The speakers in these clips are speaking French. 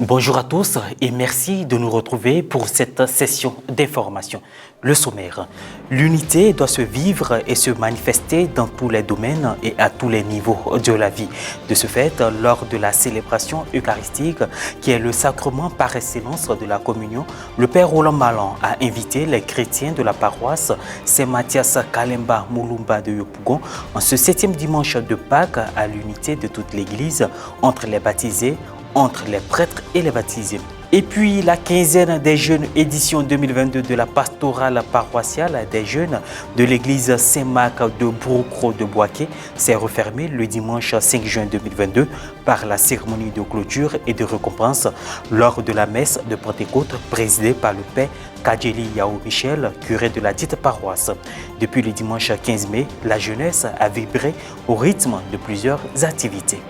Bonjour à tous et merci de nous retrouver pour cette session d'information. Le sommaire. L'unité doit se vivre et se manifester dans tous les domaines et à tous les niveaux de la vie. De ce fait, lors de la célébration eucharistique, qui est le sacrement par excellence de la communion, le Père Roland Malan a invité les chrétiens de la paroisse Saint-Mathias Kalemba Mulumba de Yopougon en ce 7e dimanche de Pâques à l'unité de toute l'Église entre les baptisés, entre les prêtres et les baptisés. Et puis la quinzaine des jeunes édition 2022 de la pastorale paroissiale des jeunes de l'église Saint-Marc de Boucro de Boaké s'est refermée le dimanche 5 juin 2022 par la cérémonie de clôture et de récompense lors de la messe de Pentecôte présidée par le père Kadjeli Yao Michel, curé de la dite paroisse. Depuis le dimanche 15 mai, la jeunesse a vibré au rythme de plusieurs activités.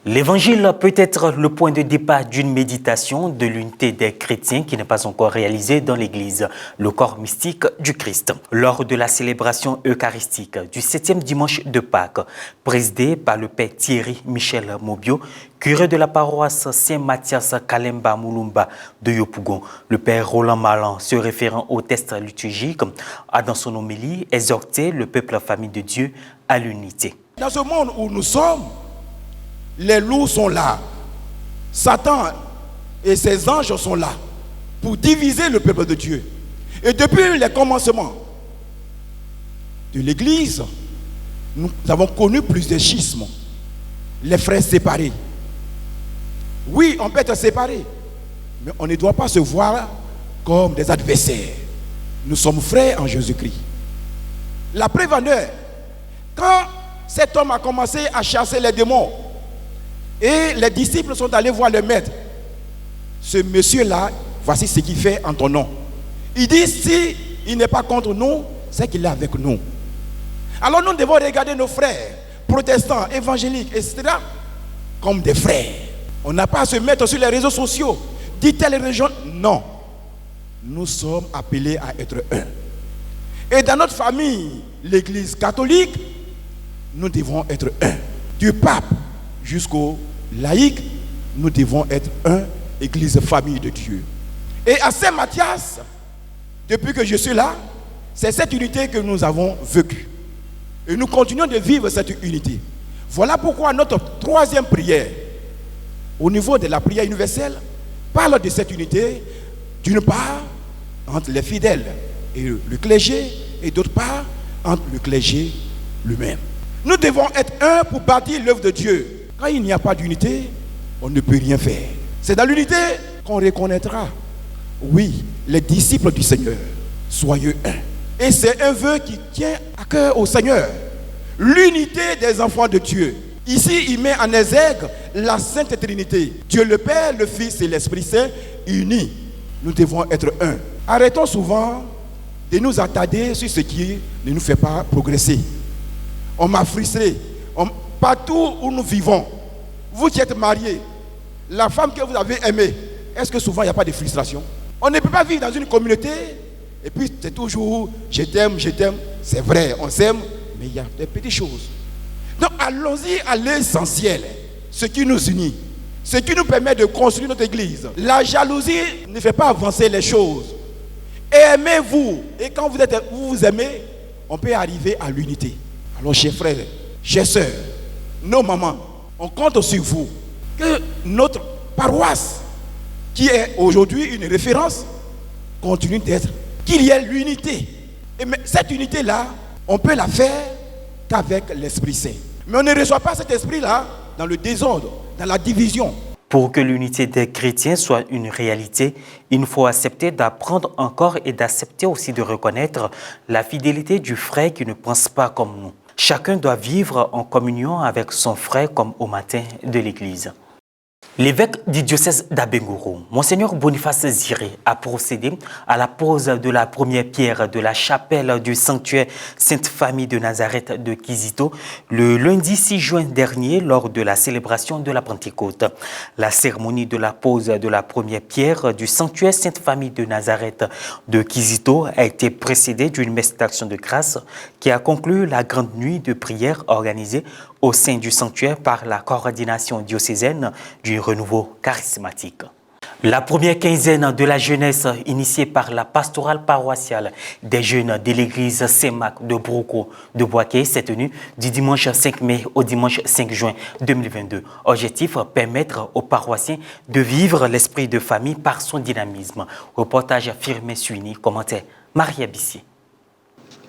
L'évangile peut être le point de départ d'une méditation de l'unité des chrétiens qui n'est pas encore réalisée dans l'Église, le corps mystique du Christ. Lors de la célébration eucharistique du 7e dimanche de Pâques, présidée par le père Thierry Michel Mobio, curé de la paroisse Saint-Mathias Kalemba Mulumba de Yopougon, le père Roland Malan, se référant au texte liturgique, a dans son homélie exhorté le peuple famille de Dieu à l'unité. Dans ce monde où nous sommes, les loups sont là. Satan et ses anges sont là pour diviser le peuple de Dieu. Et depuis les commencements de l'Église, nous avons connu plus de schismes. Les frères séparés. Oui, on peut être séparés, mais on ne doit pas se voir comme des adversaires. Nous sommes frères en Jésus-Christ. La preuve en est, quand cet homme a commencé à chasser les démons, et les disciples sont allés voir le maître. Ce monsieur-là, voici ce qu'il fait en ton nom. Il dit, si il n'est pas contre nous, c'est qu'il est avec nous. Alors nous devons regarder nos frères, protestants, évangéliques, etc., comme des frères. On n'a pas à se mettre sur les réseaux sociaux. Dit telle région, non. Nous sommes appelés à être un. Et dans notre famille, l'église catholique, nous devons être un. Du pape jusqu'au laïc, nous devons être un, église famille de Dieu. Et à Saint-Mathias, depuis que je suis là, c'est cette unité que nous avons vécue. Et nous continuons de vivre cette unité. Voilà pourquoi notre troisième prière, au niveau de la prière universelle, parle de cette unité, d'une part, entre les fidèles et le clergé, et d'autre part, entre le clergé lui-même. Nous devons être un pour bâtir l'œuvre de Dieu. Quand il n'y a pas d'unité, on ne peut rien faire. C'est dans l'unité qu'on reconnaîtra, oui, les disciples du Seigneur, soyez un. Et c'est un vœu qui tient à cœur au Seigneur. L'unité des enfants de Dieu. Ici, il met en exergue la Sainte Trinité. Dieu le Père, le Fils et l'Esprit Saint unis. Nous devons être un. Arrêtons souvent de nous attarder sur ce qui ne nous fait pas progresser. On m'a frustré. Partout où nous vivons, vous qui êtes mariés, la femme que vous avez aimée, est-ce que souvent il n'y a pas de frustration? On ne peut pas vivre dans une communauté et puis c'est toujours je t'aime, c'est vrai, on s'aime, mais il y a des petites choses. Donc allons-y à l'essentiel, ce qui nous unit, ce qui nous permet de construire notre église. La jalousie ne fait pas avancer les choses. Aimez-vous, et quand vous vous aimez, on peut arriver à l'unité. Alors chers frères, chers sœurs, nos mamans, on compte sur vous que notre paroisse, qui est aujourd'hui une référence, continue d'être, qu'il y ait l'unité. Et mais cette unité-là, on peut la faire qu'avec l'Esprit Saint. Mais on ne reçoit pas cet esprit-là dans le désordre, dans la division. Pour que l'unité des chrétiens soit une réalité, il faut accepter d'apprendre encore et d'accepter aussi de reconnaître la fidélité du frère qui ne pense pas comme nous. Chacun doit vivre en communion avec son frère comme au matin de l'église. L'évêque du diocèse d'Abengourou, Monseigneur Boniface Ziré, a procédé à la pose de la première pierre de la chapelle du sanctuaire Sainte-Famille de Nazareth de Kizito le lundi 6 juin dernier lors de la célébration de la Pentecôte. La cérémonie de la pose de la première pierre du sanctuaire Sainte-Famille de Nazareth de Kizito a été précédée d'une messe d'action de grâce qui a conclu la grande nuit de prière organisée au sein du sanctuaire par la coordination diocésaine du renouveau charismatique. La première quinzaine de la jeunesse initiée par la pastorale paroissiale des jeunes de l'église Saint-Marc de Brocco de Boaké s'est tenue du dimanche 5 mai au dimanche 5 juin 2022. Objectif, permettre aux paroissiens de vivre l'esprit de famille par son dynamisme. Reportage Firmin Suini, commentaire Maria Bissier.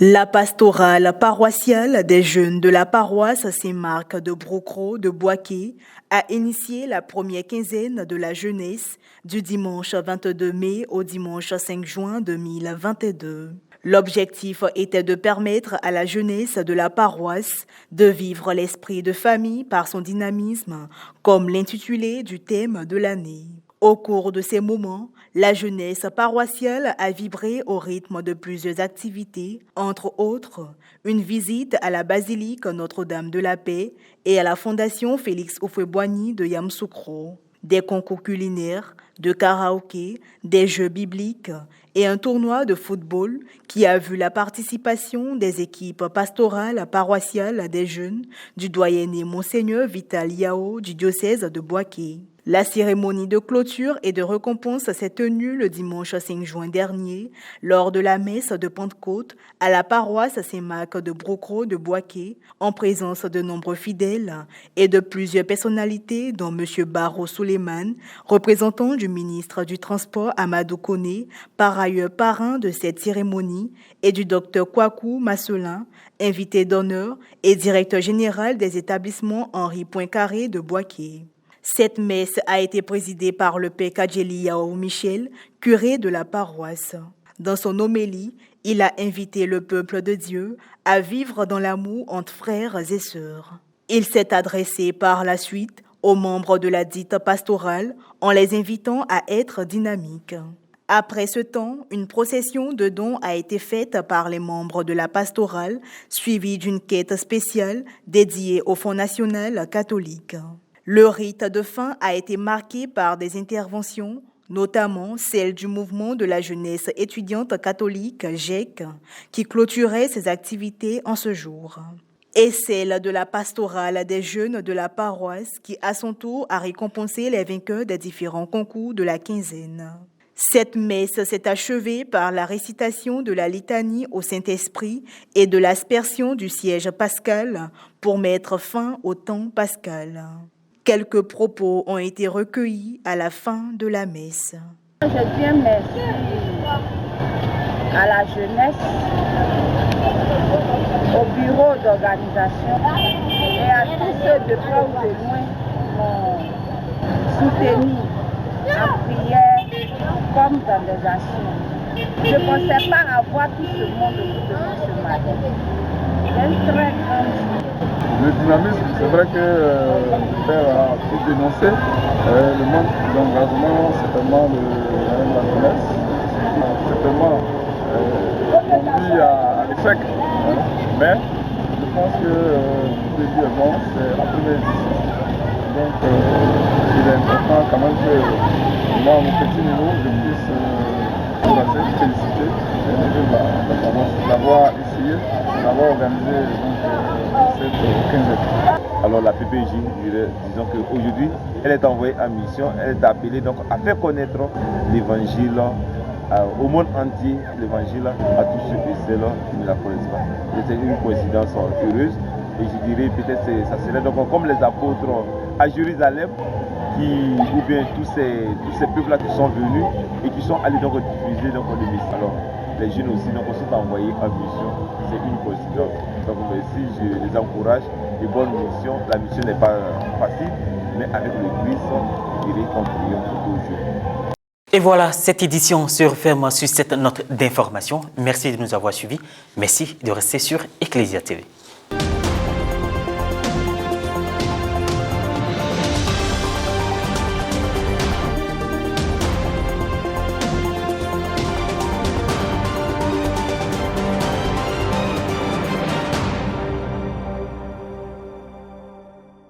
La pastorale paroissiale des jeunes de la paroisse Saint-Marc de Brocco de Boaké a initié la première quinzaine de la jeunesse du dimanche 22 mai au dimanche 5 juin 2022. L'objectif était de permettre à la jeunesse de la paroisse de vivre l'esprit de famille par son dynamisme, comme l'intitulé du thème de l'année. Au cours de ces moments, la jeunesse paroissiale a vibré au rythme de plusieurs activités, entre autres une visite à la basilique Notre-Dame de la Paix et à la fondation Félix Houphouët-Boigny de Yamoussoukro, des concours culinaires, de karaoké, des jeux bibliques et un tournoi de football qui a vu la participation des équipes pastorales paroissiales des jeunes du doyenné Monseigneur Vital Yao du diocèse de Boaké. La cérémonie de clôture et de récompense s'est tenue le dimanche 5 juin dernier lors de la messe de Pentecôte à la paroisse Saint-Marc de Brocco de Boaké en présence de nombreux fidèles et de plusieurs personnalités dont M. Barro Souleymane, représentant du ministre du Transport Amadou Koné, par ailleurs parrain de cette cérémonie, et du Dr Kwaku Masselin, invité d'honneur et directeur général des établissements Henri Poincaré de Boaké. Cette messe a été présidée par le père Kadjeli Yao Michel, curé de la paroisse. Dans son homélie, il a invité le peuple de Dieu à vivre dans l'amour entre frères et sœurs. Il s'est adressé par la suite aux membres de la dite pastorale en les invitant à être dynamiques. Après ce temps, une procession de dons a été faite par les membres de la pastorale, suivie d'une quête spéciale dédiée au Fonds national catholique. Le rite de fin a été marqué par des interventions, notamment celle du mouvement de la jeunesse étudiante catholique GEC, qui clôturait ses activités en ce jour, et celle de la pastorale des jeunes de la paroisse qui, à son tour, a récompensé les vainqueurs des différents concours de la quinzaine. Cette messe s'est achevée par la récitation de la litanie au Saint-Esprit et de l'aspersion du siège pascal pour mettre fin au temps pascal. Quelques propos ont été recueillis à la fin de la messe. Je dis merci à la jeunesse, au bureau d'organisation et à tous ceux de près ou de loin qui m'ont soutenu en prière comme dans des actions. Je ne pensais pas avoir tout ce monde autour de moi ce matin. C'est une très grande joie. Le dynamisme, c'est vrai que le père a pu dénoncer le manque d'engagement, certainement de la jeunesse, certainement conduit à l'échec. Mais je pense que tout est dit bon, c'est la première édition. Donc il est important quand même que moi, à mon petit niveau, je puisse encourager, féliciter d'avoir essayé, d'avoir organisé cette quinzaine. Alors la PPJ, disons qu'aujourd'hui, elle est envoyée en mission, elle est appelée donc à faire connaître l'évangile au monde entier, l'évangile à tous ceux et celles qui ne la connaissent pas. C'est une coïncidence heureuse et je dirais peut-être que ça serait donc comme les apôtres à Jérusalem ou bien tous ces peuples-là qui sont venus et qui sont allés donc diffuser donc, le message. Alors les jeunes aussi donc, sont envoyés en mission, c'est une coïncidence. Donc si je les encourage, les bonnes missions, la mission n'est pas facile, mais avec le Christ, je dirais qu'on triomphe toujours. Et voilà, cette édition se referme sur cette note d'information. Merci de nous avoir suivis. Merci de rester sur Ecclesia TV.